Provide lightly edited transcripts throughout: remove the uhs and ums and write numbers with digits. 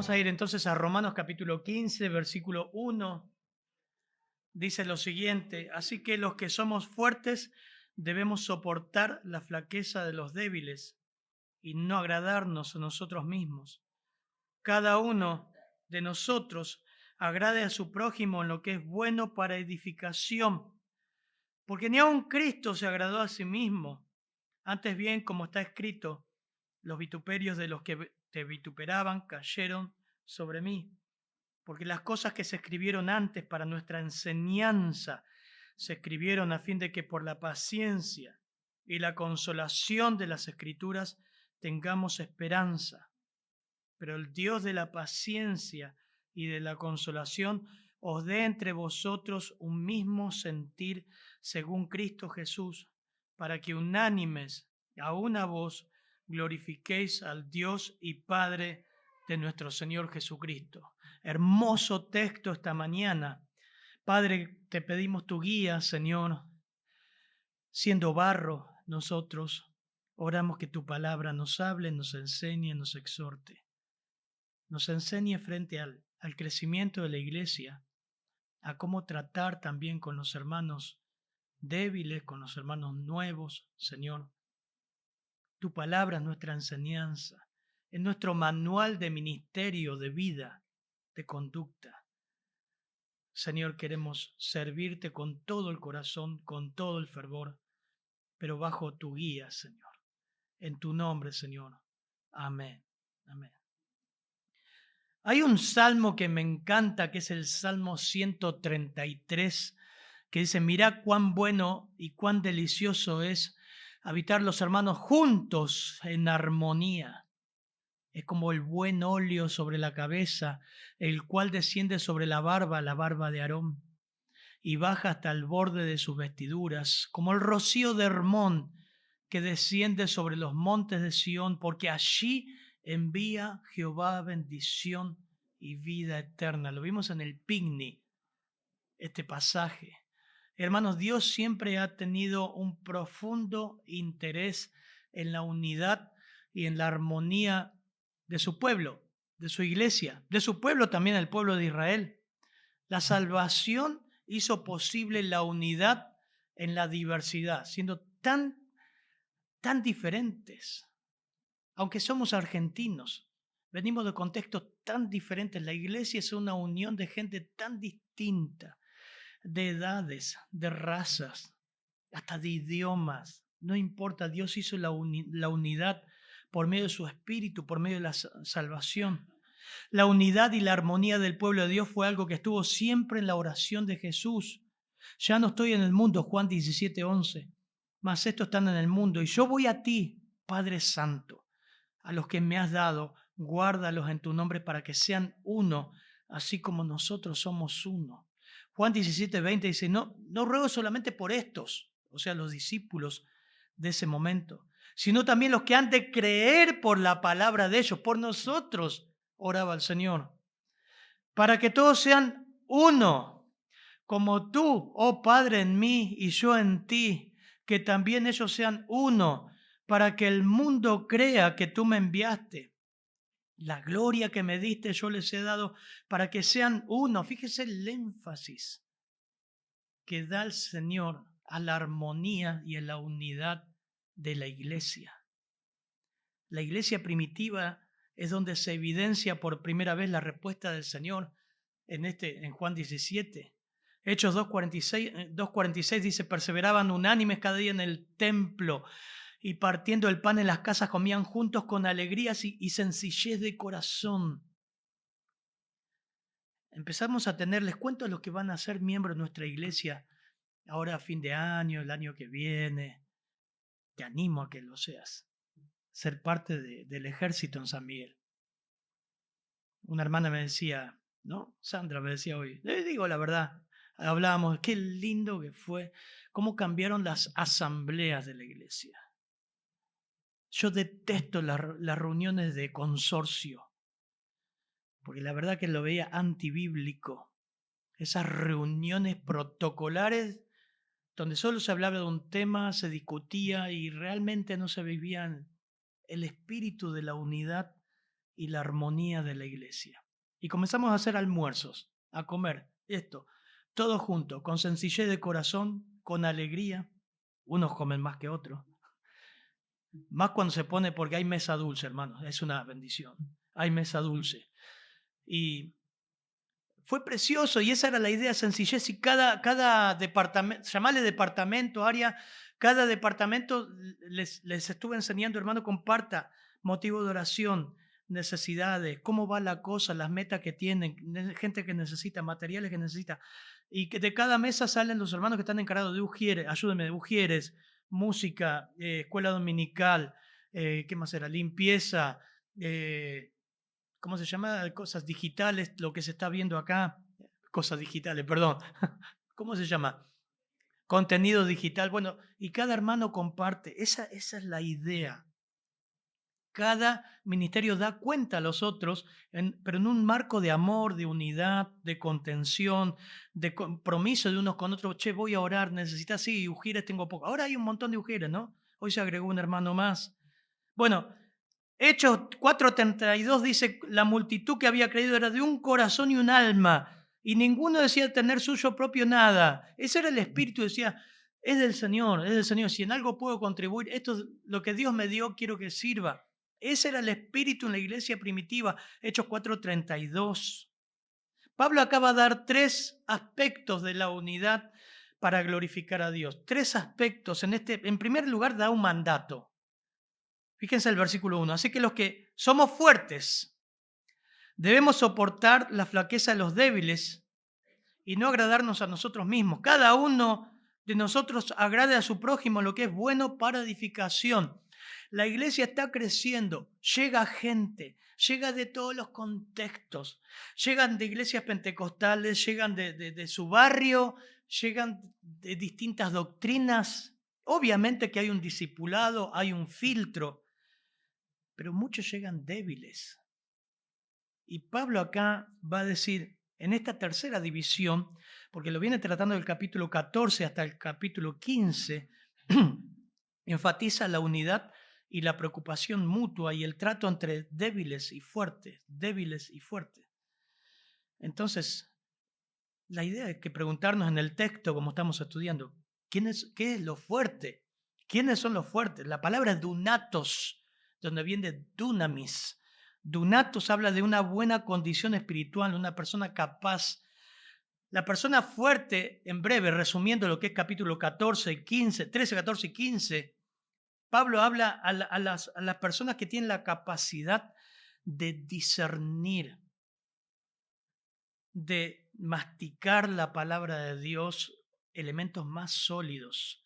Vamos a ir entonces a Romanos capítulo 15, versículo 1. Dice lo siguiente: así que los que somos fuertes debemos soportar la flaqueza de los débiles y no agradarnos a nosotros mismos. Cada uno de nosotros agrade a su prójimo en lo que es bueno para edificación, porque ni aun Cristo se agradó a sí mismo. Antes bien, como está escrito, los vituperios de los que te vituperaban cayeron sobre mí, porque las cosas que se escribieron antes para nuestra enseñanza se escribieron a fin de que por la paciencia y la consolación de las Escrituras tengamos esperanza. Pero el Dios de la paciencia y de la consolación os dé entre vosotros un mismo sentir según Cristo Jesús, para que unánimes a una voz glorifiquéis al Dios y Padre de nuestro Señor Jesucristo. Hermoso texto esta mañana. Padre, te pedimos tu guía, Señor. Siendo barro, nosotros oramos que tu palabra nos hable, nos enseñe, nos exhorte. Nos enseñe frente al crecimiento de la iglesia, a cómo tratar también con los hermanos débiles, con los hermanos nuevos, Señor. Tu palabra es nuestra enseñanza, es nuestro manual de ministerio, de vida, de conducta. Señor, queremos servirte con todo el corazón, con todo el fervor, pero bajo tu guía, Señor. En tu nombre, Señor. Amén. Amén. Hay un salmo que me encanta, que es el Salmo 133, que dice: mirá cuán bueno y cuán delicioso es habitar los hermanos juntos en armonía. Es como el buen óleo sobre la cabeza, el cual desciende sobre la barba de Aarón, y baja hasta el borde de sus vestiduras, como el rocío de Hermón, que desciende sobre los montes de Sión, porque allí envía Jehová bendición y vida eterna. Lo vimos en el picnic, este pasaje. Hermanos, Dios siempre ha tenido un profundo interés en la unidad y en la armonía de su pueblo, de su iglesia, de su pueblo también, el pueblo de Israel. La salvación hizo posible la unidad en la diversidad, siendo tan diferentes. Aunque somos argentinos, venimos de contextos tan diferentes. La iglesia es una unión de gente tan distinta, de edades, de razas, hasta de idiomas. No importa, Dios hizo la unidad por medio de su espíritu, por medio de la salvación. La unidad y la armonía del pueblo de Dios fue algo que estuvo siempre en la oración de Jesús. Ya no estoy en el mundo, Juan 17:11, mas estos están en el mundo y yo voy a ti, Padre Santo. A los que me has dado, guárdalos en tu nombre para que sean uno, así como nosotros somos uno. Juan 17:20 dice: no ruego solamente por estos, o sea, los discípulos de ese momento, sino también los que han de creer por la palabra de ellos, por nosotros, oraba el Señor, para que todos sean uno, como tú, oh Padre, en mí y yo en ti, que también ellos sean uno, para que el mundo crea que tú me enviaste. La gloria que me diste yo les he dado para que sean uno. Fíjese el énfasis que da el Señor a la armonía y a la unidad de la iglesia. La iglesia primitiva es donde se evidencia por primera vez la respuesta del Señor en Juan 17. Hechos 2:46 dice: perseveraban unánimes cada día en el templo y partiendo el pan en las casas comían juntos con alegrías y sencillez de corazón. Empezamos a tener, les cuento a los que van a ser miembros de nuestra iglesia ahora a fin de año, el año que viene, te animo a que lo seas, ser parte del ejército en San Miguel. Una hermana me decía, ¿no? Sandra me decía hoy, le digo la verdad, hablábamos, qué lindo que fue, cómo cambiaron las asambleas de la iglesia. Yo detesto las reuniones de consorcio, porque la verdad que lo veía antibíblico. Esas reuniones protocolares donde solo se hablaba de un tema, se discutía y realmente no se vivía el espíritu de la unidad y la armonía de la iglesia. Y comenzamos a hacer almuerzos, a comer esto, todos juntos, con sencillez de corazón, con alegría. Unos comen más que otros. Más cuando se pone, porque hay mesa dulce, hermanos, es una bendición. Hay mesa dulce. Y fue precioso, y esa era la idea, sencillez. Y cada departamento, llamarle departamento, área, cada departamento les estuve enseñando, hermano, comparta motivo de oración, necesidades, cómo va la cosa, las metas que tienen, gente que necesita, materiales que necesita. Y que de cada mesa salen los hermanos que están encargados de ujieres, ayúdenme, de ujieres, música, escuela dominical, ¿qué más era? Limpieza, ¿cómo se llama? Cosas digitales, lo que se está viendo acá. Cosas digitales, perdón. ¿Cómo se llama? Contenido digital. Bueno, y cada hermano comparte. Esa es la idea. Cada ministerio da cuenta a los otros, pero en un marco de amor, de unidad, de contención, de compromiso de unos con otros. Che, voy a orar, necesitas, sí, ujieres tengo poco. Ahora hay un montón de ujieres, ¿no? Hoy se agregó un hermano más. Bueno, Hechos 4:32 dice, la multitud que había creído era de un corazón y un alma, y ninguno decía tener suyo propio nada. Ese era el espíritu, decía, es del Señor, es del Señor. Si en algo puedo contribuir, esto es lo que Dios me dio, quiero que sirva. Ese era el espíritu en la iglesia primitiva, Hechos 4:32. Pablo acaba de dar 3 aspectos de la unidad para glorificar a Dios. 3 aspectos. En primer lugar, da un mandato. Fíjense el versículo 1. Así que los que somos fuertes debemos soportar la flaqueza de los débiles y no agradarnos a nosotros mismos. Cada uno de nosotros agrade a su prójimo lo que es bueno para edificación. La iglesia está creciendo, llega gente, llega de todos los contextos, llegan de iglesias pentecostales, llegan de su barrio, llegan de distintas doctrinas. Obviamente que hay un discipulado, hay un filtro, pero muchos llegan débiles. Y Pablo acá va a decir, en esta tercera división, porque lo viene tratando del capítulo 14 hasta el capítulo 15, enfatiza la unidad y la preocupación mutua y el trato entre débiles y fuertes, débiles y fuertes. Entonces, la idea es que preguntarnos en el texto, como estamos estudiando, ¿qué es lo fuerte? ¿Quiénes son los fuertes? La palabra es dunatos, donde viene dunamis. Dunatos habla de una buena condición espiritual, una persona capaz. La persona fuerte, en breve, resumiendo lo que es capítulo 14, 15, 13, 14 y 15, Pablo habla a las personas que tienen la capacidad de discernir, de masticar la palabra de Dios, elementos más sólidos,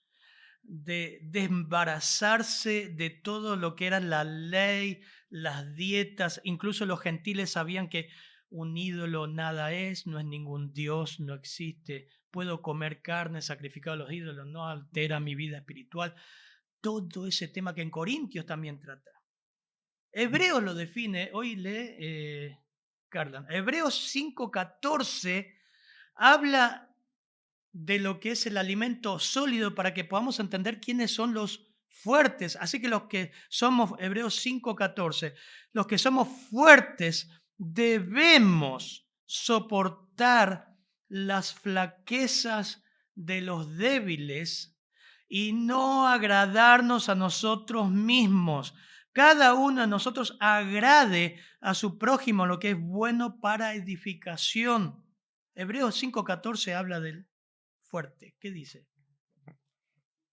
de desembarazarse de todo lo que era la ley, las dietas. Incluso los gentiles sabían que un ídolo nada es, no es ningún Dios, no existe. Puedo comer carne sacrificada a los ídolos, no altera mi vida espiritual. Todo ese tema que en Corintios también trata. Hebreos lo define, hoy lee Carla. Hebreos 5:14 habla de lo que es el alimento sólido para que podamos entender quiénes son los fuertes. Así que los que somos, Hebreos 5:14, los que somos fuertes debemos soportar las flaquezas de los débiles y no agradarnos a nosotros mismos. Cada uno de nosotros agrade a su prójimo lo que es bueno para edificación. Hebreos 5:14 habla del fuerte. ¿Qué dice?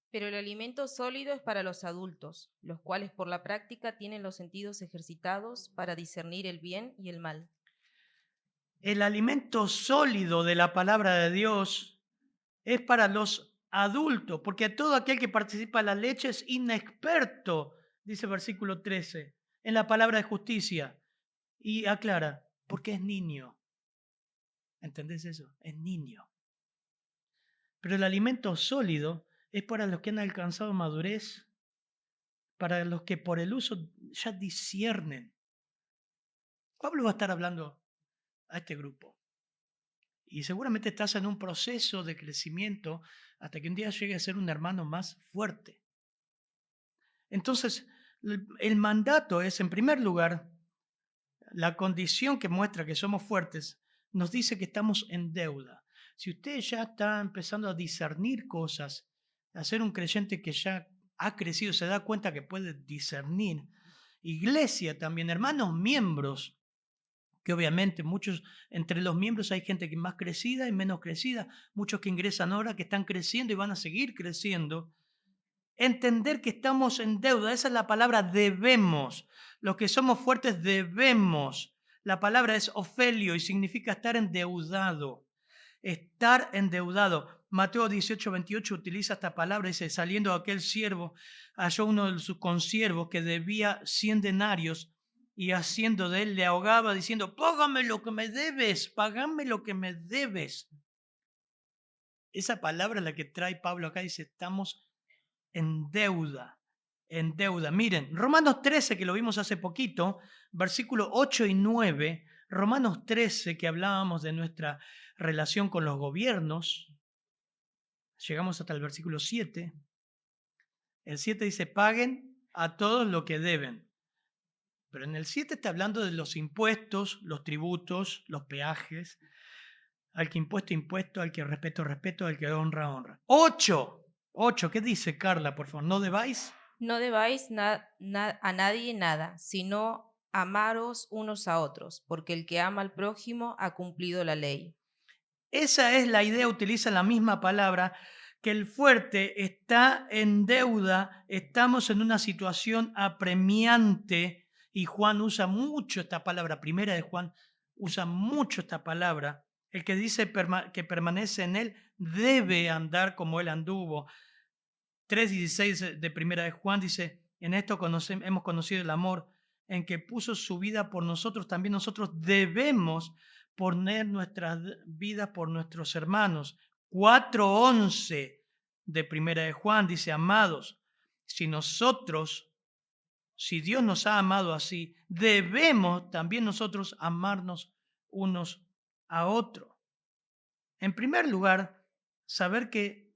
Pero el alimento sólido es para los adultos, los cuales por la práctica tienen los sentidos ejercitados para discernir el bien y el mal. El alimento sólido de la palabra de Dios es para los adultos, porque todo aquel que participa de la leche es inexperto, dice el versículo 13, en la palabra de justicia. Y aclara, porque es niño. ¿Entendés eso? Es niño. Pero el alimento sólido es para los que han alcanzado madurez, para los que por el uso ya disciernen. Pablo va a estar hablando a este grupo. Y seguramente estás en un proceso de crecimiento hasta que un día llegue a ser un hermano más fuerte. Entonces, el mandato es, en primer lugar, la condición que muestra que somos fuertes nos dice que estamos en deuda. Si usted ya está empezando a discernir cosas, a ser un creyente que ya ha crecido, se da cuenta que puede discernir. Iglesia también, hermanos miembros, que obviamente muchos, entre los miembros hay gente que es más crecida y menos crecida, muchos que ingresan ahora que están creciendo y van a seguir creciendo. Entender que estamos en deuda, esa es la palabra debemos. Los que somos fuertes debemos. La palabra es ofelio y significa estar endeudado. Estar endeudado. Mateo 18:28 utiliza esta palabra, dice, saliendo aquel siervo, halló uno de sus consiervos que debía 100 denarios y haciendo de él le ahogaba diciendo, págame lo que me debes, págame lo que me debes. Esa palabra es la que trae Pablo acá, dice, estamos en deuda, en deuda. Miren, Romanos 13, que lo vimos hace poquito, versículos 8 y 9, Romanos 13, que hablábamos de nuestra relación con los gobiernos, llegamos hasta el versículo 7. El 7 dice, paguen a todos lo que deben. Pero en el 7 está hablando de los impuestos, los tributos, los peajes. Al que impuesto, impuesto, al que respeto, respeto, al que honra, honra. 8, ¿qué dice Carla, por favor? ¿No debáis? No debáis a nadie nada, sino amaros unos a otros, porque el que ama al prójimo ha cumplido la ley. Esa es la idea, utiliza la misma palabra, que el fuerte está en deuda, estamos en una situación apremiante, y Juan usa mucho esta palabra, primera de Juan usa mucho esta palabra. El que dice que permanece en él debe andar como él anduvo. 3:16 de primera de Juan dice, en esto hemos conocido el amor, en que puso su vida por nosotros, también nosotros debemos poner nuestras vidas por nuestros hermanos. 4:11 de primera de Juan dice, amados, si Dios nos ha amado así, debemos también nosotros amarnos unos a otros. En primer lugar, saber que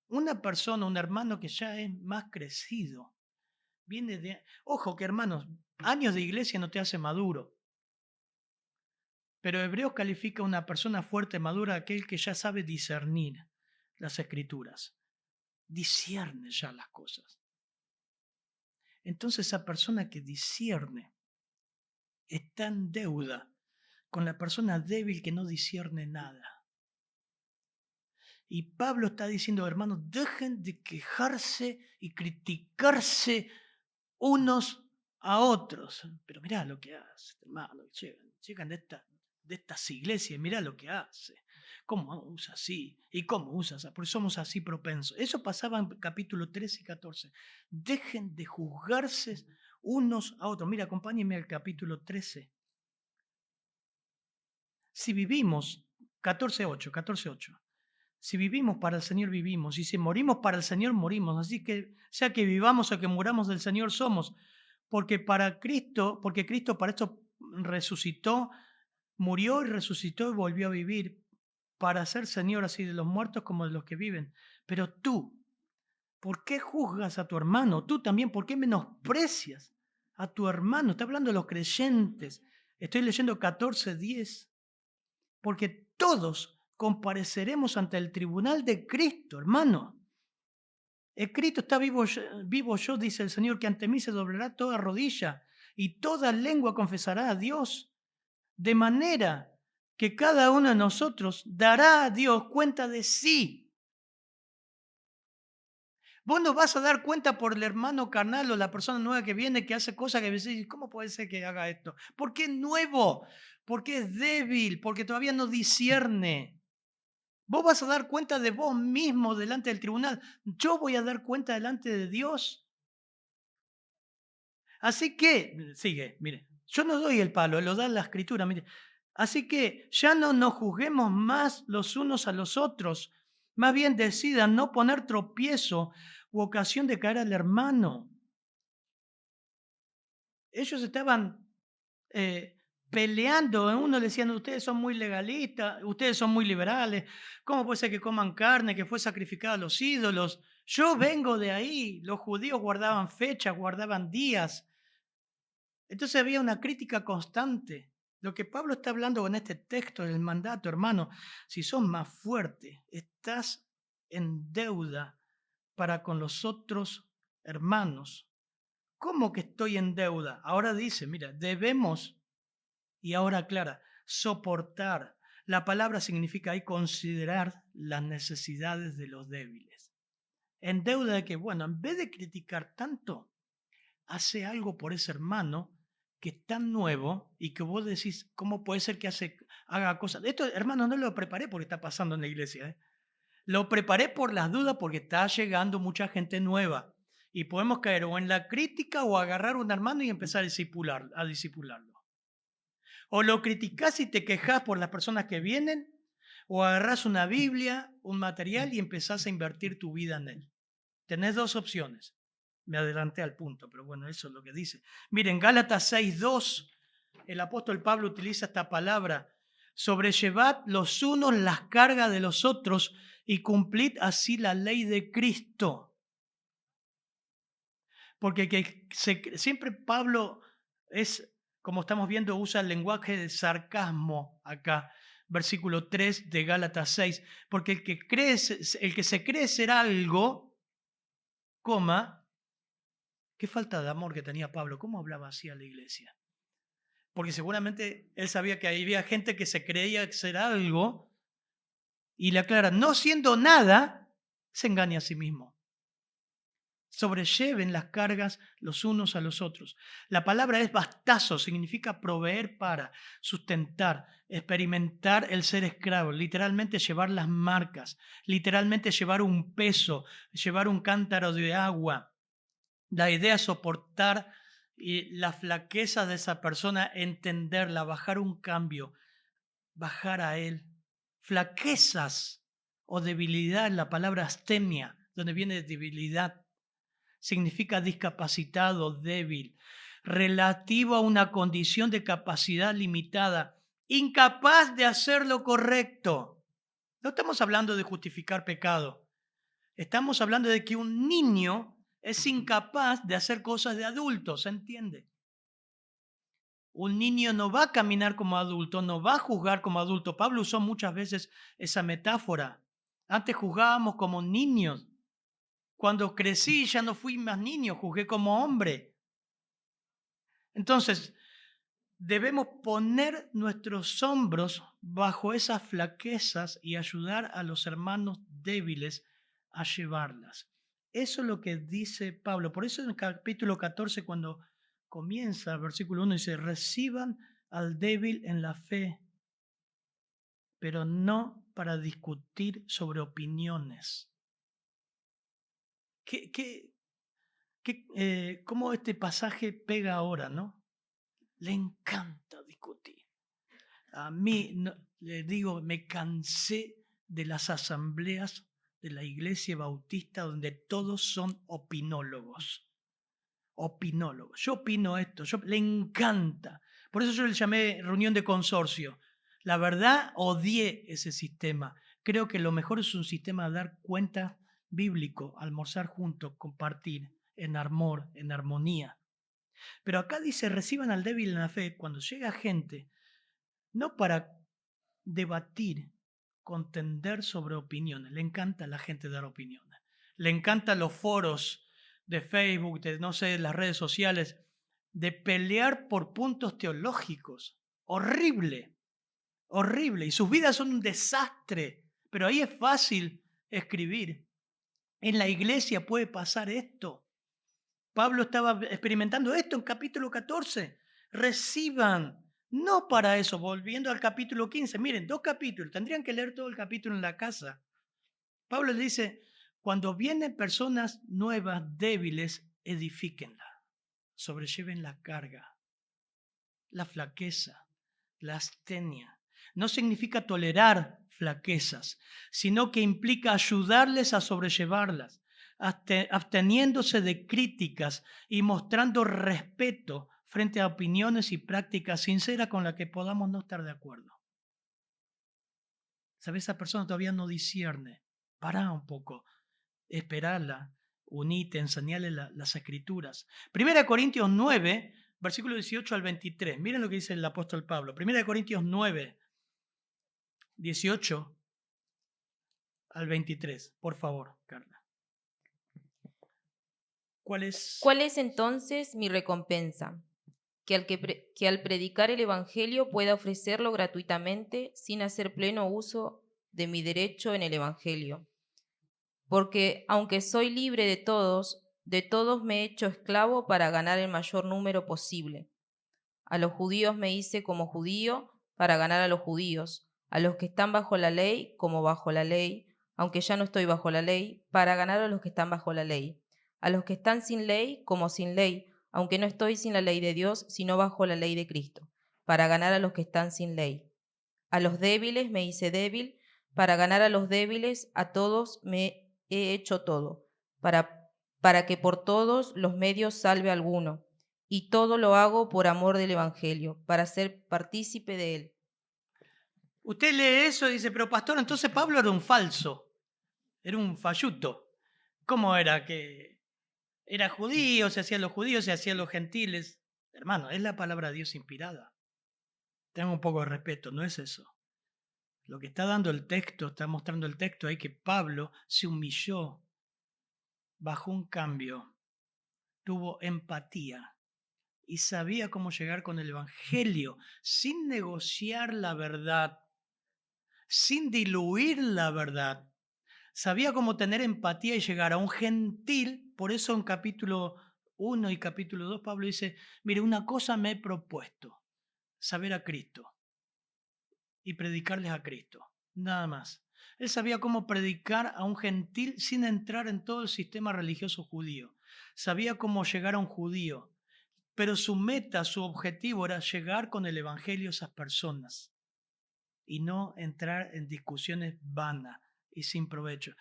una persona, un hermano que ya es más crecido, viene de... Ojo que hermanos, años de iglesia no te hace maduro. Pero Hebreos califica a una persona fuerte, madura, aquel que ya sabe discernir las escrituras. Discierne ya las cosas. Entonces esa persona que discierne está en deuda con la persona débil que no discierne nada. Y Pablo está diciendo, hermanos, dejen de quejarse y criticarse unos a otros. Pero mirá lo que hace, hermano. Llegan de estas iglesias, mirá lo que hace. ¿Cómo usa así? ¿Y cómo usa así? Porque somos así propensos. Eso pasaba en capítulo 13 y 14. Dejen de juzgarse unos a otros. Mira, acompáñenme al capítulo 13. Si vivimos, 14:8. Si vivimos para el Señor vivimos, y si morimos para el Señor morimos. Así que sea que vivamos o que muramos del Señor somos, porque Cristo para esto resucitó, murió y resucitó y volvió a vivir, para ser Señor así de los muertos como de los que viven. Pero tú, ¿por qué juzgas a tu hermano? Tú también, ¿por qué menosprecias a tu hermano? Está hablando de los creyentes. Estoy leyendo 14:10. Porque todos compareceremos ante el tribunal de Cristo, hermano. Cristo está vivo yo, dice el Señor, que ante mí se doblará toda rodilla y toda lengua confesará a Dios. De manera que cada uno de nosotros dará a Dios cuenta de sí. Vos no vas a dar cuenta por el hermano carnal o la persona nueva que viene, que hace cosas que decís, ¿cómo puede ser que haga esto? Porque es nuevo, porque es débil, porque todavía no discierne. Vos vas a dar cuenta de vos mismo delante del tribunal. Yo voy a dar cuenta delante de Dios. Así que, sigue, mire, yo no doy el palo, lo da la escritura, mire. Así que ya no nos juzguemos más los unos a los otros. Más bien decidan no poner tropiezo u ocasión de caer al hermano. Ellos estaban peleando. Uno le decían, ustedes son muy legalistas, ustedes son muy liberales. ¿Cómo puede ser que coman carne que fue sacrificada a los ídolos? Yo vengo de ahí. Los judíos guardaban fechas, guardaban días. Entonces había una crítica constante. Lo que Pablo está hablando con este texto del mandato, hermano, si sos más fuerte, estás en deuda para con los otros hermanos. ¿Cómo que estoy en deuda? Ahora dice, mira, debemos, y ahora aclara, soportar. La palabra significa ahí considerar las necesidades de los débiles. En deuda de que, bueno, en vez de criticar tanto, hace algo por ese hermano que es tan nuevo y que vos decís, ¿cómo puede ser que haga cosas? Esto, hermano, no lo preparé porque está pasando en la iglesia. Lo preparé por las dudas porque está llegando mucha gente nueva. Y podemos caer o en la crítica o agarrar a un hermano y empezar a disipularlo. O lo criticás y te quejás por las personas que vienen, o agarrás una Biblia, un material y empezás a invertir tu vida en él. Tenés dos opciones. Me adelanté al punto, pero bueno, eso es lo que dice. Miren, Gálatas 6:2, el apóstol Pablo utiliza esta palabra: sobrellevad los unos las cargas de los otros y cumplid así la ley de Cristo. Porque siempre Pablo es, como estamos viendo, usa el lenguaje de sarcasmo acá, versículo 3 de Gálatas 6, porque el que se cree ser algo, qué falta de amor que tenía Pablo, ¿cómo hablaba así a la iglesia? Porque seguramente él sabía que había gente que se creía ser algo y le aclara, no siendo nada, se engaña a sí mismo. Sobrelleven las cargas los unos a los otros. La palabra es bastazo, significa proveer para, sustentar, experimentar el ser esclavo, literalmente llevar las marcas, literalmente llevar un peso, llevar un cántaro de agua. La idea es soportar la flaqueza de esa persona, entenderla, bajar un cambio, bajar a él. Flaquezas o debilidad, la palabra astemia, donde viene de debilidad, significa discapacitado, débil, relativo a una condición de capacidad limitada, incapaz de hacer lo correcto. No estamos hablando de justificar pecado. Estamos hablando de que un niño es incapaz de hacer cosas de adulto, ¿se entiende? Un niño no va a caminar como adulto, no va a juzgar como adulto. Pablo usó muchas veces esa metáfora. Antes juzgábamos como niños. Cuando crecí ya no fui más niño, juzgué como hombre. Entonces, debemos poner nuestros hombros bajo esas flaquezas y ayudar a los hermanos débiles a llevarlas. Eso es lo que dice Pablo. Por eso en el capítulo 14, cuando comienza el versículo 1, dice, reciban al débil en la fe, pero no para discutir sobre opiniones. ¿Cómo este pasaje pega ahora, no? Le encanta discutir. A mí, le digo, me cansé de las asambleas de la iglesia bautista donde todos son opinólogos. Opinólogos. Yo opino esto, le encanta. Por eso yo le llamé reunión de consorcio. La verdad, odié ese sistema. Creo que lo mejor es un sistema de dar cuenta bíblico, almorzar juntos, compartir en amor, en armonía. Pero acá dice, reciban al débil en la fe cuando llega gente, no para debatir, contender sobre opiniones. Le encanta a la gente dar opiniones. Le encantan los foros de Facebook, de no sé, las redes sociales, de pelear por puntos teológicos. Horrible, horrible. Y sus vidas son un desastre. Pero ahí es fácil escribir. En la iglesia puede pasar esto. Pablo estaba experimentando esto en capítulo 14. Reciban, no para eso, volviendo al capítulo 15. Miren, 2 capítulos, tendrían que leer todo el capítulo en la casa. Pablo le dice, cuando vienen personas nuevas, débiles, edifíquenla, sobrelleven la carga, la flaqueza, la astenia. No significa tolerar flaquezas, sino que implica ayudarles a sobrellevarlas, absteniéndose de críticas y mostrando respeto frente a opiniones y prácticas sinceras con las que podamos no estar de acuerdo. ¿Sabes? Esa persona todavía no discierne. Pará un poco, esperarla, unite, enseñarle las escrituras. 1 Corintios 9 versículo 18 al 23. Miren lo que dice el apóstol Pablo. 1 Corintios 9, 18 al 23. Por favor, Carla. ¿Cuál es entonces mi recompensa? Que al predicar el Evangelio pueda ofrecerlo gratuitamente sin hacer pleno uso de mi derecho en el Evangelio. Porque aunque soy libre de todos me he hecho esclavo para ganar el mayor número posible. A los judíos me hice como judío para ganar a los judíos, a los que están bajo la ley como bajo la ley, aunque ya no estoy bajo la ley, para ganar a los que están bajo la ley, a los que están sin ley como sin ley, aunque no estoy sin la ley de Dios, sino bajo la ley de Cristo, para ganar a los que están sin ley. A los débiles me hice débil, para ganar a los débiles, a todos me he hecho todo, para que por todos los medios salve a alguno. Y todo lo hago por amor del Evangelio, para ser partícipe de él. Usted lee eso y dice, pero pastor, entonces Pablo era un falso, era un falluto. ¿Cómo era? Que era judío, se hacían los judíos, se hacían los gentiles. Hermano, es la palabra de Dios inspirada. Tenga un poco de respeto, no es eso. Lo que está dando el texto, está mostrando el texto ahí que Pablo se humilló bajo un cambio, tuvo empatía y sabía cómo llegar con el Evangelio sin negociar la verdad, sin diluir la verdad. Sabía cómo tener empatía y llegar a un gentil. Por eso en capítulo 1 y capítulo 2 Pablo dice, mire, una cosa me he propuesto, saber a Cristo y predicarles a Cristo, nada más. Él sabía cómo predicar a un gentil sin entrar en todo el sistema religioso judío. Sabía cómo llegar a un judío, pero su meta, su objetivo era llegar con el evangelio a esas personas y no entrar en discusiones vanas y sin provecho.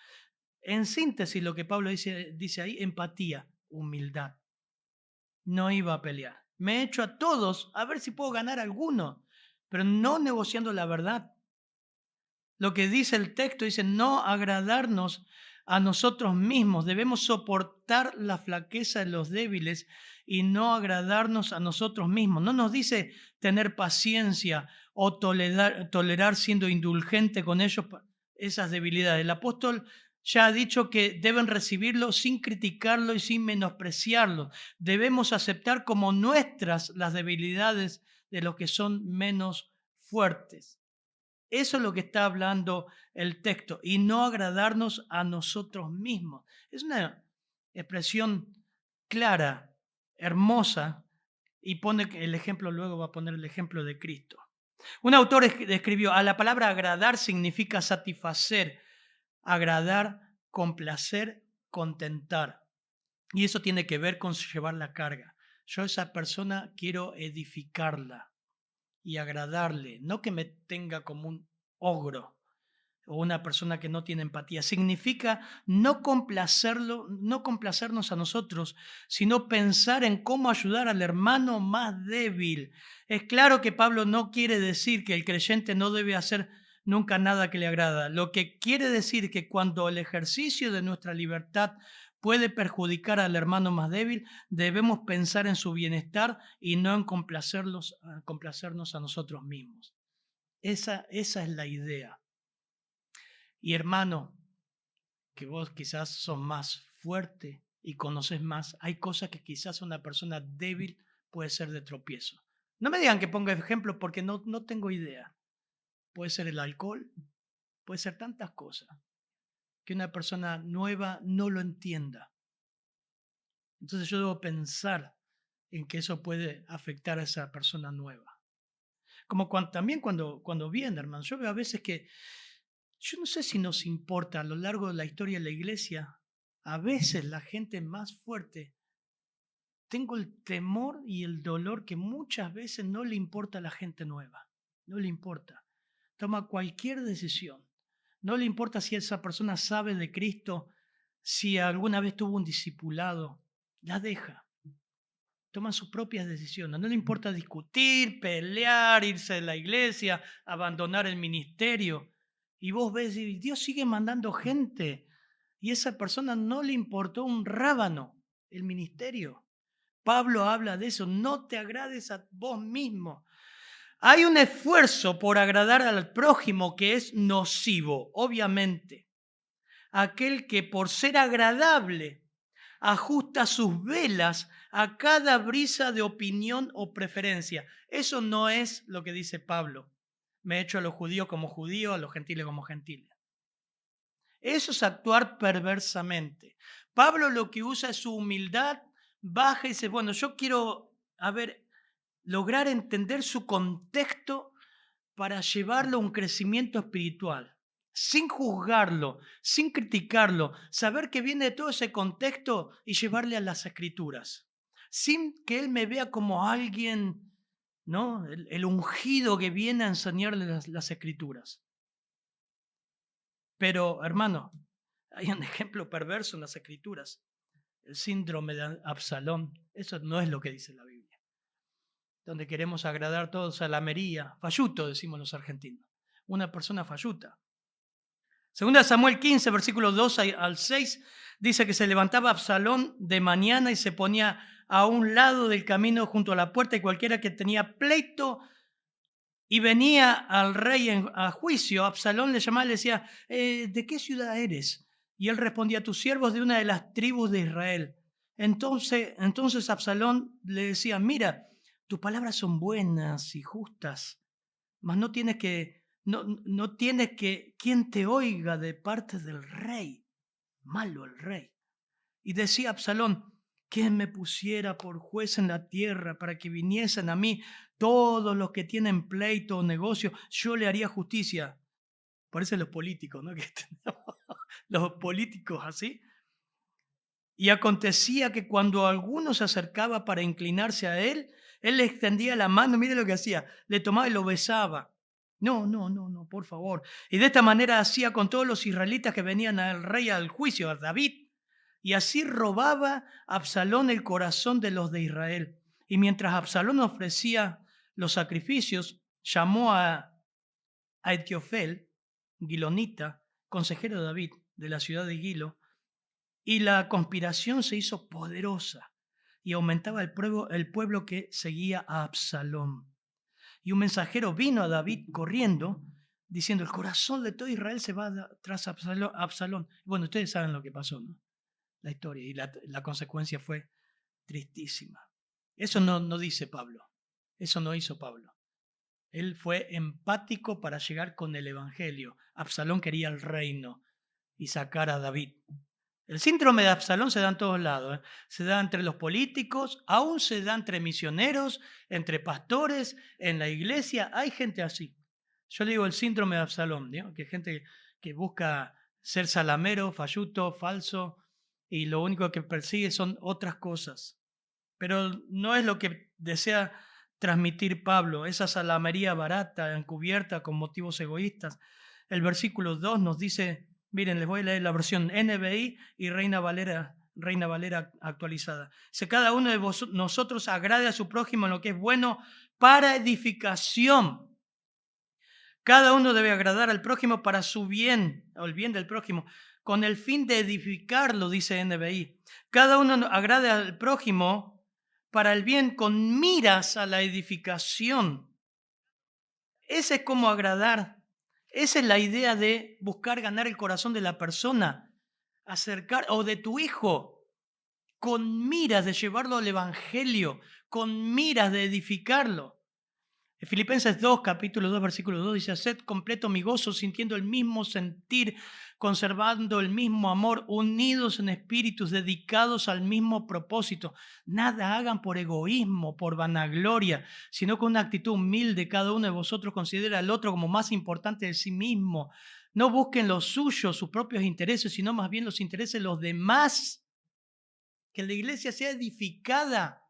En síntesis, lo que Pablo dice ahí, empatía, humildad. No iba a pelear. Me he hecho a todos a ver si puedo ganar a alguno, pero no negociando la verdad. Lo que dice el texto dice no agradarnos a nosotros mismos. Debemos soportar la flaqueza de los débiles y no agradarnos a nosotros mismos. No nos dice tener paciencia o tolerar siendo indulgente con ellos esas debilidades. El apóstol ya ha dicho que deben recibirlo sin criticarlo y sin menospreciarlo. Debemos aceptar como nuestras las debilidades de los que son menos fuertes. Eso es lo que está hablando el texto, y no agradarnos a nosotros mismos. Es una expresión clara, hermosa, y pone el ejemplo, luego va a poner el ejemplo de Cristo. Un autor escribió, a la palabra agradar significa satisfacer, agradar, complacer, contentar. Y eso tiene que ver con llevar la carga. Yo a esa persona quiero edificarla y agradarle, no que me tenga como un ogro o una persona que no tiene empatía. Significa no complacernos a nosotros, sino pensar en cómo ayudar al hermano más débil. Es claro que Pablo no quiere decir que el creyente no debe hacer nunca nada que le agrada. Lo que quiere decir que cuando el ejercicio de nuestra libertad puede perjudicar al hermano más débil, debemos pensar en su bienestar y no en complacernos a nosotros mismos. Esa es la idea. Y hermano, que vos quizás sos más fuerte y conoces más, hay cosas que quizás una persona débil puede ser de tropiezo. No me digan que ponga ejemplos porque no tengo idea. Puede ser el alcohol, puede ser tantas cosas que una persona nueva no lo entienda. Entonces yo debo pensar en que eso puede afectar a esa persona nueva. Como también cuando viene, hermano, yo veo a veces que, yo no sé si nos importa a lo largo de la historia de la iglesia, a veces la gente más fuerte, tengo el temor y el dolor que muchas veces no le importa a la gente nueva, no le importa. Toma cualquier decisión, no le importa si esa persona sabe de Cristo, si alguna vez tuvo un discipulado, la deja. Toman sus propias decisiones. No le importa discutir, pelear, irse de la iglesia, abandonar el ministerio. Y vos ves, y Dios sigue mandando gente. Y esa persona no le importó un rábano el ministerio. Pablo habla de eso, no te agrades a vos mismo. Hay un esfuerzo por agradar al prójimo que es nocivo, obviamente. Aquel que por ser agradable ajusta sus velas a cada brisa de opinión o preferencia. Eso no es lo que dice Pablo. Me he hecho a los judíos como judíos, a los gentiles como gentiles. Eso es actuar perversamente. Pablo lo que usa es su humildad, baja y dice, bueno, yo quiero, lograr entender su contexto para llevarlo a un crecimiento espiritual, sin juzgarlo, sin criticarlo, saber que viene de todo ese contexto y llevarle a las Escrituras, sin que él me vea como alguien, ¿no? El ungido que viene a enseñarle las Escrituras. Pero, hermano, hay un ejemplo perverso en las Escrituras, el síndrome de Absalón. Eso no es lo que dice la Biblia. Donde queremos agradar a todos, a la mería, falluto, decimos los argentinos. Una persona falluta. Segunda Samuel 15, versículos 2 al 6, dice que se levantaba Absalón de mañana y se ponía a un lado del camino junto a la puerta, y cualquiera que tenía pleito y venía al rey a juicio, Absalón le llamaba y le decía, ¿de qué ciudad eres? Y él respondía, tus siervos de una de las tribus de Israel. Entonces Absalón le decía, mira, tus palabras son buenas y justas, mas no tienes que quien te oiga de parte del rey. Malo el rey. Y decía Absalón, ¿quién me pusiera por juez en la tierra para que viniesen a mí todos los que tienen pleito o negocio? Yo le haría justicia. Parecen los políticos, ¿no? Los políticos así. Y acontecía que cuando alguno se acercaba para inclinarse a él le extendía la mano, mire lo que hacía, le tomaba y lo besaba. No, por favor. Y de esta manera hacía con todos los israelitas que venían al rey al juicio, a David. Y así robaba Absalón el corazón de los de Israel. Y mientras Absalón ofrecía los sacrificios, llamó a Etiofel, Gilonita, consejero de David, de la ciudad de Gilo, y la conspiración se hizo poderosa y aumentaba el pueblo que seguía a Absalón. Y un mensajero vino a David corriendo, diciendo, el corazón de todo Israel se va tras Absalón. Bueno, ustedes saben lo que pasó, ¿no? La historia, y la consecuencia fue tristísima. Eso no dice Pablo, eso no hizo Pablo. Él fue empático para llegar con el evangelio. Absalón quería el reino y sacar a David. El síndrome de Absalón se da en todos lados, ¿eh? Se da entre los políticos, aún se da entre misioneros, entre pastores, en la iglesia. Hay gente así. Yo le digo el síndrome de Absalón, ¿no? Que hay gente que busca ser salamero, falluto, falso, y lo único que persigue son otras cosas. Pero no es lo que desea transmitir Pablo, esa salamería barata, encubierta, con motivos egoístas. El versículo 2 nos dice, miren, les voy a leer la versión NBI y Reina Valera actualizada. Dice, cada uno de nosotros agrade a su prójimo en lo que es bueno para edificación. Cada uno debe agradar al prójimo para su bien, o el bien del prójimo, con el fin de edificarlo, dice NBI. Cada uno agrade al prójimo para el bien con miras a la edificación. Ese es como agradar. Esa es la idea de buscar ganar el corazón de la persona, acercar, o de tu hijo, con miras de llevarlo al evangelio, con miras de edificarlo. En Filipenses 2, capítulo 2, versículo 2 dice, haced completo mi gozo, sintiendo el mismo sentir, conservando el mismo amor, unidos en espíritus, dedicados al mismo propósito. Nada hagan por egoísmo, por vanagloria, sino con una actitud humilde. Cada uno de vosotros considera al otro como más importante de sí mismo. No busquen lo suyo, sus propios intereses, sino más bien los intereses de los demás. Que la iglesia sea edificada,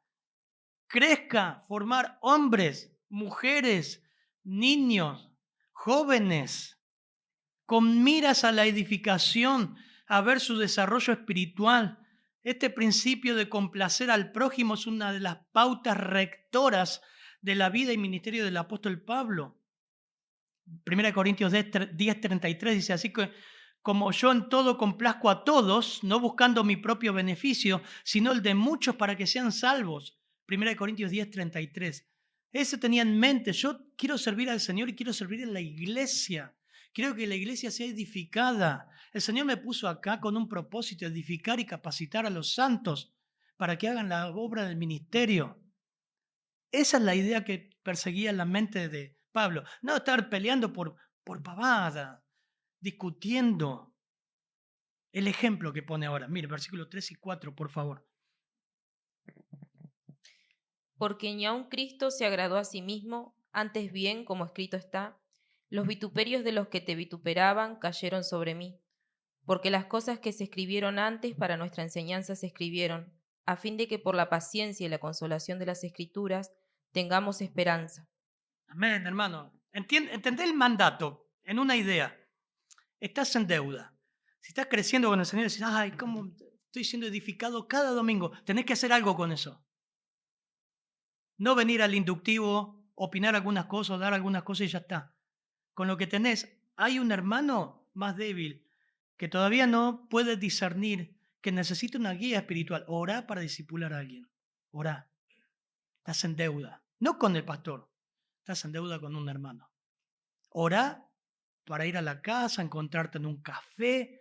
crezca, formar hombres, mujeres, niños, jóvenes, con miras a la edificación, a ver su desarrollo espiritual. Este principio de complacer al prójimo es una de las pautas rectoras de la vida y ministerio del apóstol Pablo. 1 Corintios 10:33 dice, así que como yo en todo complazco a todos, no buscando mi propio beneficio, sino el de muchos para que sean salvos. 1 Corintios 10:33. Eso tenía en mente. Yo quiero servir al Señor y quiero servir en la iglesia. Quiero que la iglesia sea edificada. El Señor me puso acá con un propósito, edificar y capacitar a los santos para que hagan la obra del ministerio. Esa es la idea que perseguía en la mente de Pablo. No estar peleando por pavada, discutiendo. El ejemplo que pone ahora. Mire, versículos 3 y 4, por favor. Porque ni aun Cristo se agradó a sí mismo, antes bien, como escrito está, los vituperios de los que te vituperaban cayeron sobre mí. Porque las cosas que se escribieron antes para nuestra enseñanza se escribieron, a fin de que por la paciencia y la consolación de las Escrituras tengamos esperanza. Amén, hermano. Entendé el mandato en una idea. Estás en deuda. Si estás creciendo con el Señor, decís, ay, ¿cómo estoy siendo edificado cada domingo? Tenés que hacer algo con eso. No venir al inductivo, opinar algunas cosas, dar algunas cosas y ya está. Con lo que tenés, hay un hermano más débil que todavía no puede discernir que necesita una guía espiritual. Orá para discipular a alguien. Orá. Estás en deuda. No con el pastor. Estás en deuda con un hermano. Orá para ir a la casa, encontrarte en un café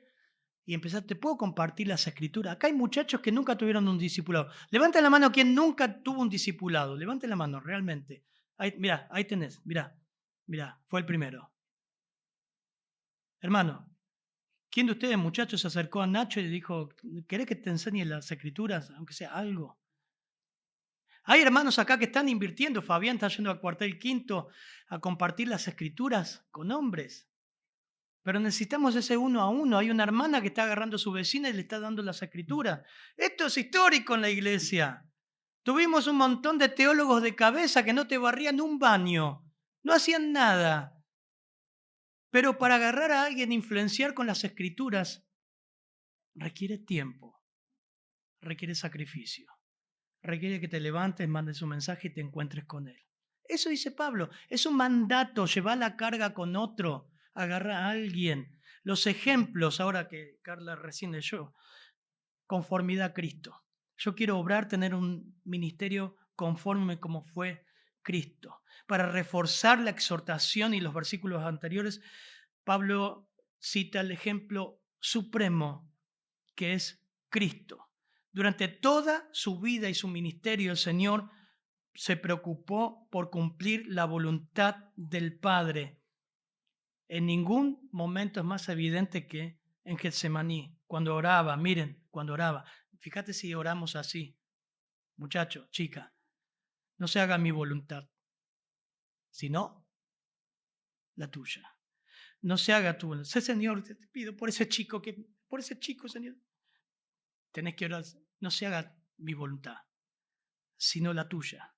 y empezar. Te puedo compartir las escrituras. Acá hay muchachos que nunca tuvieron un discipulado. Levanten la mano quien nunca tuvo un discipulado. Levanten la mano, realmente. Mirá, ahí tenés. Mirá, fue el primero. Hermano, ¿quién de ustedes, muchachos, se acercó a Nacho y le dijo, ¿querés que te enseñe las escrituras, aunque sea algo? Hay hermanos acá que están invirtiendo. Fabián está yendo al cuartel quinto a compartir las escrituras con hombres. Pero necesitamos ese uno a uno. Hay una hermana que está agarrando a su vecina y le está dando las escrituras. Esto es histórico en la iglesia. Tuvimos un montón de teólogos de cabeza que no te barrían un baño. No hacían nada. Pero para agarrar a alguien e influenciar con las escrituras requiere tiempo, requiere sacrificio, requiere que te levantes, mandes un mensaje y te encuentres con él. Eso dice Pablo, es un mandato, llevar la carga con otro, agarra a alguien. Los ejemplos, ahora que Carla recién leyó, conformidad a Cristo. Yo quiero obrar, tener un ministerio conforme como fue Cristo. Para reforzar la exhortación y los versículos anteriores, Pablo cita el ejemplo supremo que es Cristo. Durante toda su vida y su ministerio, el Señor se preocupó por cumplir la voluntad del Padre. En ningún momento es más evidente que en Getsemaní, cuando oraba. Miren, cuando oraba. Fíjate si oramos así. Muchacho, chica, no se haga mi voluntad, sino la tuya. No se haga tu voluntad. Sé, Señor, te pido por ese chico, Señor. Tenés que orar, no se haga mi voluntad, sino la tuya.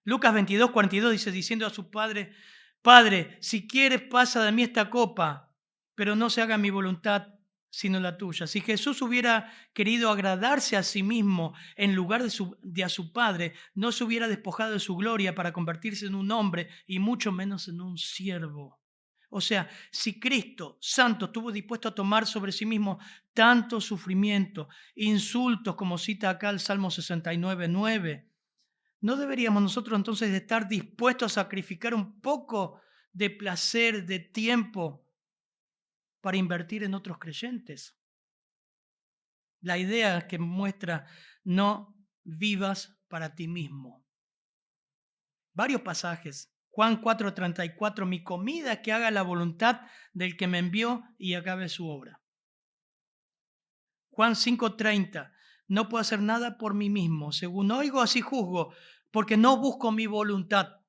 Lucas 22:42 dice, diciendo a su padre, Padre, si quieres pasa de mí esta copa, pero no se haga mi voluntad, sino la tuya. Si Jesús hubiera querido agradarse a sí mismo en lugar de a su Padre, no se hubiera despojado de su gloria para convertirse en un hombre y mucho menos en un siervo. O sea, si Cristo, santo, estuvo dispuesto a tomar sobre sí mismo tanto sufrimiento, insultos, como cita acá el Salmo 69:9, ¿no deberíamos nosotros entonces estar dispuestos a sacrificar un poco de placer, de tiempo, para invertir en otros creyentes? La idea que muestra, no vivas para ti mismo. Varios pasajes. Juan 4:34, mi comida es que haga la voluntad del que me envió y acabe su obra. Juan 5:30, no puedo hacer nada por mí mismo. Según oigo, así juzgo, porque no busco mi voluntad.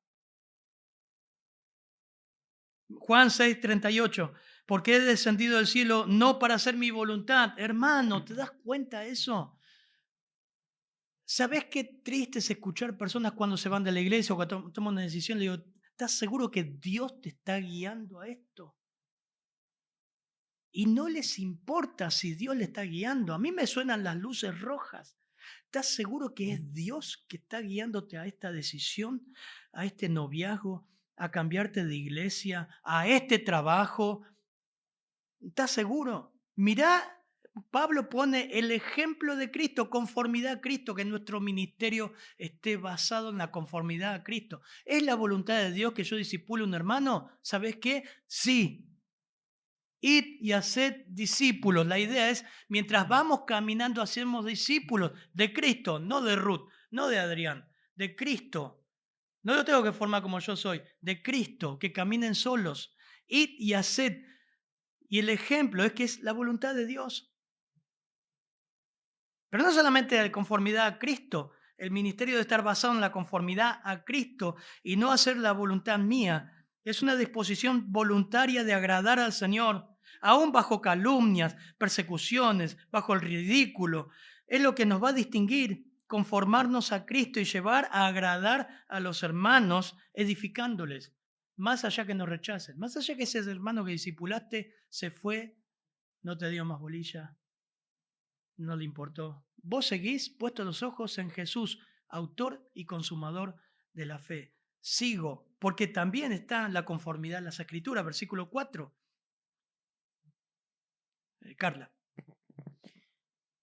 Juan 6:38, porque he descendido del cielo no para hacer mi voluntad. Hermano, ¿te das cuenta de eso? ¿Sabés qué triste es escuchar personas cuando se van de la iglesia o cuando toman una decisión? Le digo, ¿estás seguro que Dios te está guiando a esto? Y no les importa si Dios le está guiando. A mí me suenan las luces rojas. ¿Estás seguro que es Dios que está guiándote a esta decisión, a este noviazgo, a cambiarte de iglesia, a este trabajo? ¿Estás seguro? Mirá, Pablo pone el ejemplo de Cristo, conformidad a Cristo, que nuestro ministerio esté basado en la conformidad a Cristo. ¿Es la voluntad de Dios que yo discipule a un hermano? ¿Sabes qué? Sí. Id y haced discípulos. La idea es, mientras vamos caminando, hacemos discípulos de Cristo, no de Ruth, no de Adrián, de Cristo. No lo tengo que formar como yo soy, de Cristo, que caminen solos. Id y haced. Y el ejemplo es que es la voluntad de Dios. Pero no solamente de conformidad a Cristo, el ministerio debe estar basado en la conformidad a Cristo y no hacer la voluntad mía. Es una disposición voluntaria de agradar al Señor, aún bajo calumnias, persecuciones, bajo el ridículo. Es lo que nos va a distinguir, conformarnos a Cristo y llevar a agradar a los hermanos, edificándoles, más allá que nos rechacen, más allá que ese hermano que discipulaste se fue, no te dio más bolilla, no le importó. Vos seguís puestos los ojos en Jesús, autor y consumador de la fe. Sigo, porque también está la conformidad en las Escrituras, versículo 4. Carla.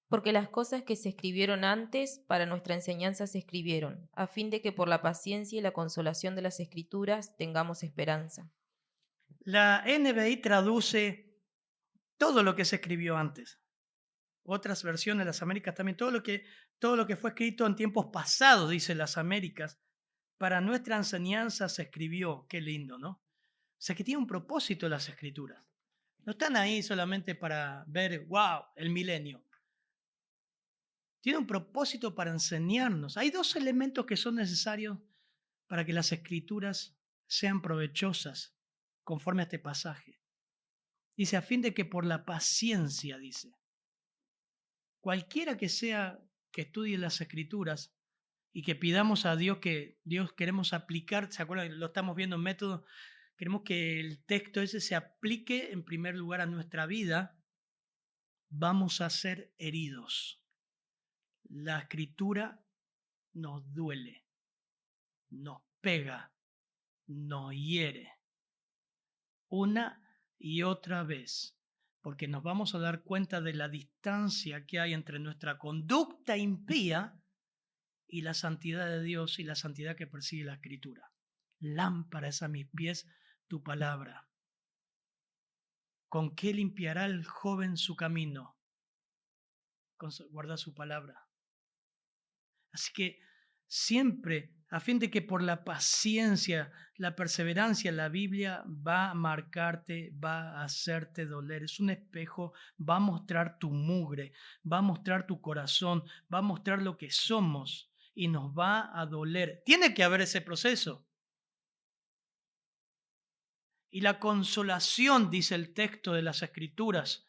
Porque las cosas que se escribieron antes para nuestra enseñanza se escribieron, a fin de que por la paciencia y la consolación de las Escrituras tengamos esperanza. La NBI traduce todo lo que se escribió antes. Otras versiones de las Américas también, todo lo que fue escrito en tiempos pasados, dice las Américas, para nuestra enseñanza se escribió. Qué lindo, ¿no? O sea, que tiene un propósito las Escrituras. No están ahí solamente para ver, wow, el milenio. Tiene un propósito para enseñarnos. Hay dos elementos que son necesarios para que las Escrituras sean provechosas, conforme a este pasaje. Dice, a fin de que por la paciencia, dice, cualquiera que sea que estudie las Escrituras y que pidamos a Dios que Dios queremos aplicar, ¿se acuerdan? Lo estamos viendo en método, queremos que el texto ese se aplique en primer lugar a nuestra vida, vamos a ser heridos. La Escritura nos duele, nos pega, nos hiere, una y otra vez, porque nos vamos a dar cuenta de la distancia que hay entre nuestra conducta impía y la santidad de Dios y la santidad que persigue la Escritura. Lámpara es a mis pies tu palabra. ¿Con qué limpiará el joven su camino? Con guardar su palabra. Así que siempre, a fin de que por la paciencia, la perseverancia, la Biblia va a marcarte, va a hacerte doler. Es un espejo, va a mostrar tu mugre, va a mostrar tu corazón, va a mostrar lo que somos y nos va a doler. Tiene que haber ese proceso. Y la consolación, dice el texto de las Escrituras,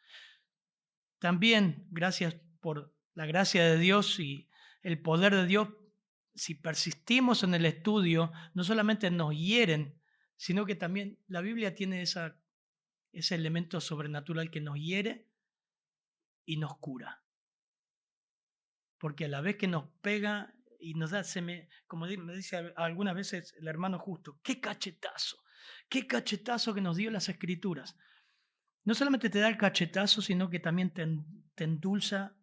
también gracias por la gracia de Dios y el poder de Dios, si persistimos en el estudio, no solamente nos hieren, sino que también la Biblia tiene ese elemento sobrenatural que nos hiere y nos cura. Porque a la vez que nos pega y nos da, como me dice algunas veces el hermano Justo, qué cachetazo que nos dio las Escrituras. No solamente te da el cachetazo, sino que también te endulza